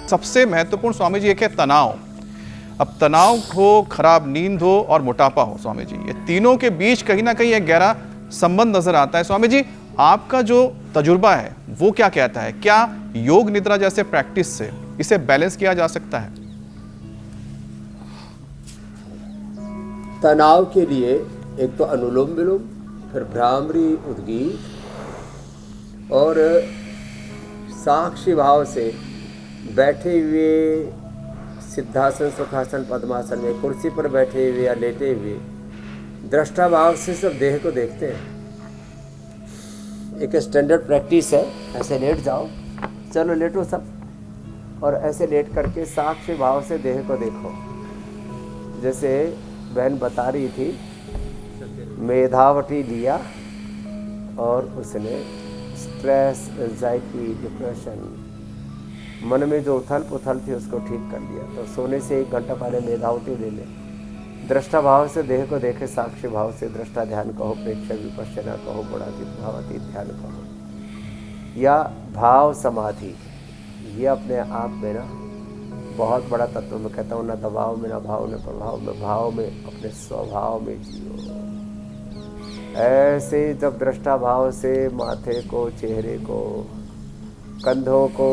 सबसे महत्वपूर्ण स्वामी जी एक है तनाव। अब तनाव हो, खराब नींद हो और मोटापा हो स्वामी जी, ये तीनों के बीच कहीं ना कहीं एक गहरा संबंध नजर आता है। स्वामी जी, आपका जो तजुर्बा है वो क्या कहता है? क्या योग निद्रा जैसे प्रैक्टिस से इसे बैलेंस किया जा सकता है? तनाव के लिए एक तो अनुलोम विलोम, फिर भ्रामरी उद्गीत और साक्षी भाव से बैठे हुए सिद्धासन, सुखासन, पद्मासन में कुर्सी पर बैठे हुए या लेटे हुए दृष्टा भाव से सब देह को देखते हैं। एक स्टैंडर्ड प्रैक्टिस है। ऐसे लेट जाओ, चलो लेटो सब, और ऐसे लेट करके साक्षी भाव से देह को देखो। जैसे बहन बता रही थी, मेधावटी लिया और उसने स्ट्रेस, एंजाइटी, डिप्रेशन, मन में जो उथल पुथल थी उसको ठीक कर दिया। तो सोने से 1 घंटा पहले मेधावटी ले ले, दृष्टा भाव से देह को देखे, साक्षी भाव से दृष्टा ध्यान कहो, प्रेक्षक विपश्यना कहो, गुणातीत भावातीत ध्यान कहो, या भाव समाधि। ये अपने आप में ना बहुत बड़ा तत्व मैं कहता हूँ, ना दबाव में, ना भाव में, प्रभाव में, भाव में, अपने स्वभाव में जियो। ऐसे जब दृष्टा भाव से माथे को, चेहरे को, कंधों को,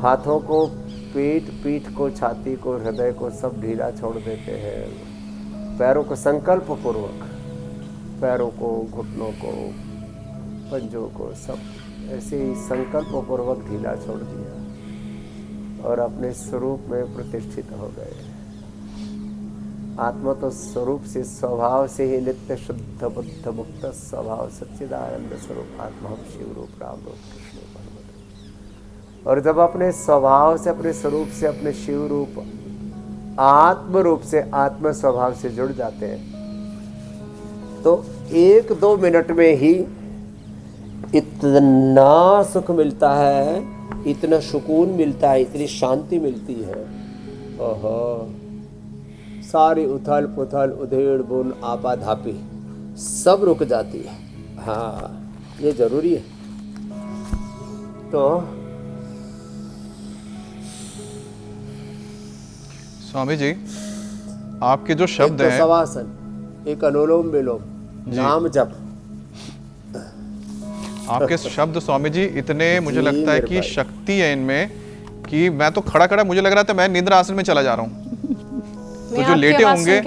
हाथों को, पीठ को, छाती को, हृदय को सब ढीला छोड़ देते हैं। पैरों को संकल्प पूर्वक, पैरों को, घुटनों को, पंजों को सब ऐसे ही संकल्प पूर्वक ढीला छोड़ दिया और अपने स्वरूप में प्रतिष्ठित हो गए। आत्मा तो स्वरूप से, स्वभाव से ही नित्य शुद्ध बुद्ध मुक्त स्वभाव सच्चिदानंद स्वरूप आत्मा हम शिव रूप, राम रूप, कृष्ण रूप, हनुमत। और जब अपने स्वभाव से, अपने स्वरूप से, अपने शिव रूप आत्म रूप से, आत्म स्वभाव से जुड़ जाते हैं तो 1-2 मिनट में ही इतना सुख मिलता है, इतना सुकून मिलता है, इतनी शांति मिलती है। ओहो, सारी उथल पुथल, उधेड़ बुन, आपाधापी सब रुक जाती है। हाँ, ये जरूरी है। तो स्वामी जी, आपके जो शब्द हैं, एक तो शवासन, एक अनुलोम विलोम, नाम जप। आपके शब्द स्वामी जी इतने, मुझे लगता है कि शक्ति है इनमें कि मैं तो खड़ा खड़ा मुझे लग रहा था मैं निद्रा आसन में चला जा रहा हूँ। तो जो लेटे होंगे,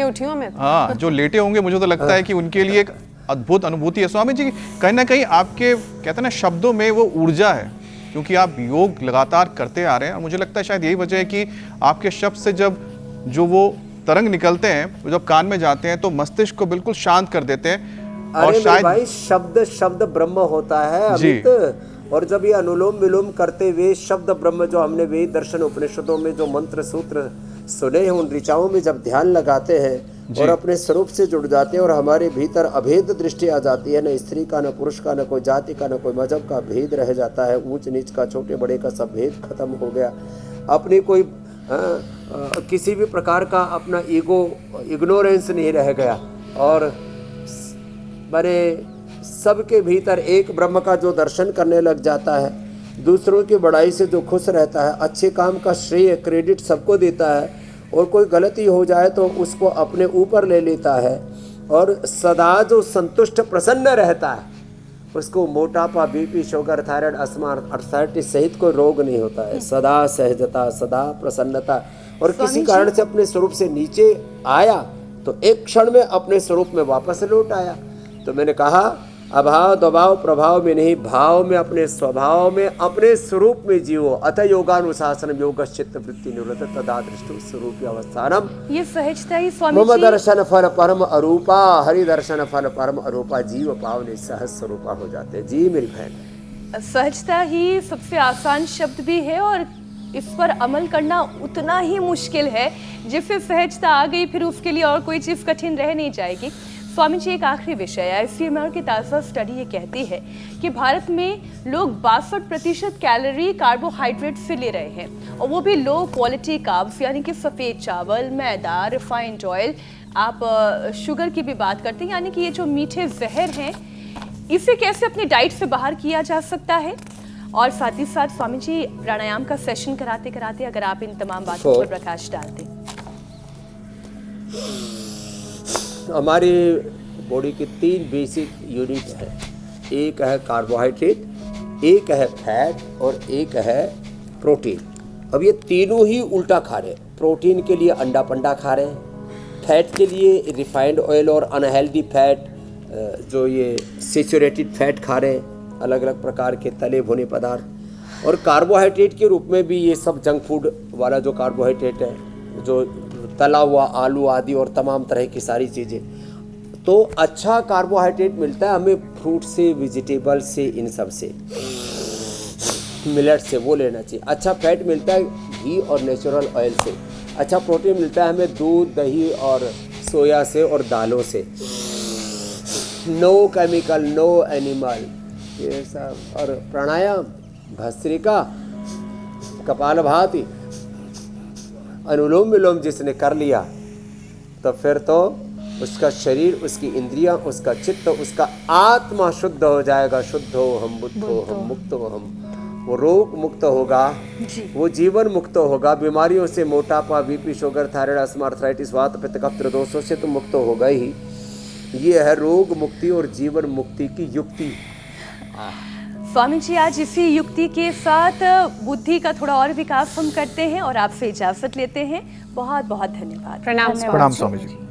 हाँ, जो लेटे होंगे मुझे तो लगता है कि उनके लिए एक अद्भुत अनुभूति है। स्वामी जी, कहीं ना कहीं आपके कहते हैं ना शब्दों में वो ऊर्जा है, क्योंकि आप योग लगातार करते आ रहे हैं। और मुझे लगता है शायद यही वजह है कि आपके शब्द से जब जो वो तरंग निकलते हैं, वो जब कान में जाते हैं तो मस्तिष्क को बिल्कुल शांत कर देते हैं। और शायद भाई शब्द ब्रह्म होता है अमित। और जब ये अनुलोम विलोम करते हुए शब्द ब्रह्म जो हमने वेद दर्शन उपनिषदों में जो मंत्र सूत्र सुने हैं, उन ऋचाओं में जब ध्यान लगाते हैं और अपने स्वरूप से जुड़ जाते हैं और हमारे भीतर अभेद दृष्टि आ जाती है, न स्त्री का, न पुरुष का, न कोई जाति का, न कोई मजहब का भेद रह जाता है, ऊंच नीच का, छोटे बड़े का सब भेद खत्म हो गया। अपनी कोई किसी भी प्रकार का अपना ईगो, इग्नोरेंस नहीं रह गया और बड़े सबके भीतर एक ब्रह्म का जो दर्शन करने लग जाता है, दूसरों की बड़ाई से जो खुश रहता है, अच्छे काम का श्रेय क्रेडिट सबको देता है और कोई गलती हो जाए तो उसको अपने ऊपर ले लेता है और सदा जो संतुष्ट प्रसन्न रहता है, उसको मोटापा, BP, sugar, thyroid, asthma, arthritis सहित कोई रोग नहीं होता है। सदा सहजता, सदा प्रसन्नता। और किसी कारण से अपने स्वरूप से नीचे आया तो एक क्षण में अपने स्वरूप में वापस लौट आया। तो मैंने कहा, अभाव दबाव प्रभाव में नहीं, भाव में, अपने स्वभाव में, अपने स्वरूप में जियो। अथ योगानुशासनम योगश्चित्त वृत्ति निवृत्त तदा दृष्टो स्वरूप अवस्थानम। ये सहजता ही स्वामी मम जी, दर्शन फल परम अरूपा, हरि दर्शन फल परम अरूपा, जीव पावने सहज स्वरूपा हो जाते हैं। जी मेरी बहन, सहजता ही सबसे आसान शब्द भी है और इस पर अमल करना उतना ही मुश्किल है। जिससे सहजता आ गई फिर उसके लिए और कोई चीज़ कठिन रह नहीं जाएगी। स्वामी जी, एक आखिरी विषय है। ICMR की ताज़ा स्टडी ये कहती है कि भारत में लोग 62% कैलोरी कार्बोहाइड्रेट से ले रहे हैं और वो भी लो क्वालिटी कार्ब्स, यानी कि सफ़ेद चावल, मैदा, रिफाइंड ऑयल, आप शुगर की भी बात करते हैं, यानी कि ये जो मीठे जहर हैं, इसे कैसे अपनी डाइट से बाहर किया जा सकता है? और साथ ही साथ स्वामी जी प्राणायाम का सेशन कराते कराते अगर आप इन तमाम बातों पर प्रकाश डाल दें। हमारी बॉडी की 3 बेसिक यूनिट्स हैं। एक है कार्बोहाइड्रेट, एक है फैट और एक है प्रोटीन। अब ये तीनों ही उल्टा खा रहे हैं। प्रोटीन के लिए अंडा पंडा खा रहे हैं, फैट के लिए रिफाइंड ऑयल और अनहेल्दी फैट, जो ये सेचुरेटेड फैट खा रहे हैं, अलग अलग प्रकार के तले भुने पदार्थ, और कार्बोहाइड्रेट के रूप में भी ये सब जंक फूड वाला जो कार्बोहाइड्रेट है, जो तला हुआ आलू आदि और तमाम तरह की सारी चीज़ें। तो अच्छा कार्बोहाइड्रेट मिलता है हमें फ्रूट से, वेजिटेबल से, इन सब से, मिलेट से, वो लेना चाहिए। अच्छा फैट मिलता है घी और नेचुरल ऑयल से। अच्छा प्रोटीन मिलता है हमें दूध, दही और सोया से और दालों से। नो केमिकल, नो एनिमल, ये सब। और प्राणायाम, भस्त्रिका, कपालभाति, अनुलोम विलोम जिसने कर लिया तो फिर तो उसका शरीर, उसकी इंद्रियां, उसका चित्त, उसका आत्मा शुद्ध हो जाएगा। शुद्ध हो हम, बुद्ध हो हम, मुक्त हो हम। वो रोग मुक्त होगा, वो जीवन मुक्त होगा, बीमारियों से, मोटापा, BP, sugar, thyroid, asthma, arthritis, वात, पित्त, कफ, त्रिदोषों से तो मुक्त होगा ही। ये है रोग मुक्ति और जीवन मुक्ति की युक्ति। स्वामी जी आज इसी युक्ति के साथ बुद्धि का थोड़ा और विकास हम करते हैं और आपसे इजाजत लेते हैं। बहुत बहुत धन्यवाद। प्रणाम स्वामी जी।